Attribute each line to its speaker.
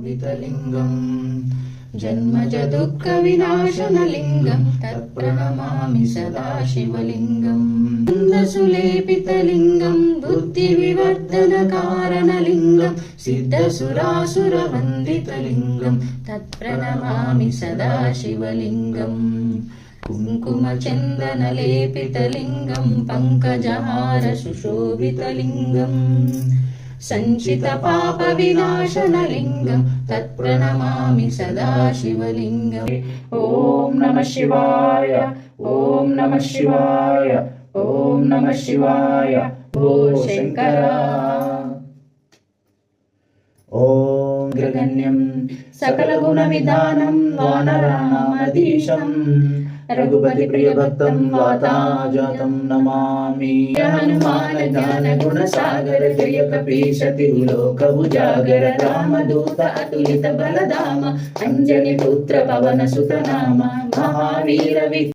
Speaker 1: सुशोभितलिङ्गम् जन्मज दुःखविनाशनलिङ्गं तत्प्रणमामि सदा शिवलिङ्गम् सुलेपितलिङ्गं बुद्धिविवर्धनकारणलिङ्गं सिद्धसुरासुरवन्दितलिङ्गं तत्प्रणमामि सदा शिवलिङ्गम् कुङ्कुमचन्दनलेपितलिङ्गं पङ्कजहार सुशोभितलिङ्गम् सञ्चितपापविनाशनलिङ्गं तत्प्रणमामि सदा शिवलिङ्गम् ॐ नमः शिवाय ॐ नमः शिवाय ॐ नमः शिवाय भो शङ्कर ॐ ग्रगण्यं सकलगुणविधानं वानराणामधीशं रघुपतिप्रियभक्तं वाताजातं नमामि हनुमान ज्ञानगुणसागर जय कपीश तिरुलोकउजागर रामदूत अतुलित बलधाम अंजनी पुत्र पवन सुत नाम महावीर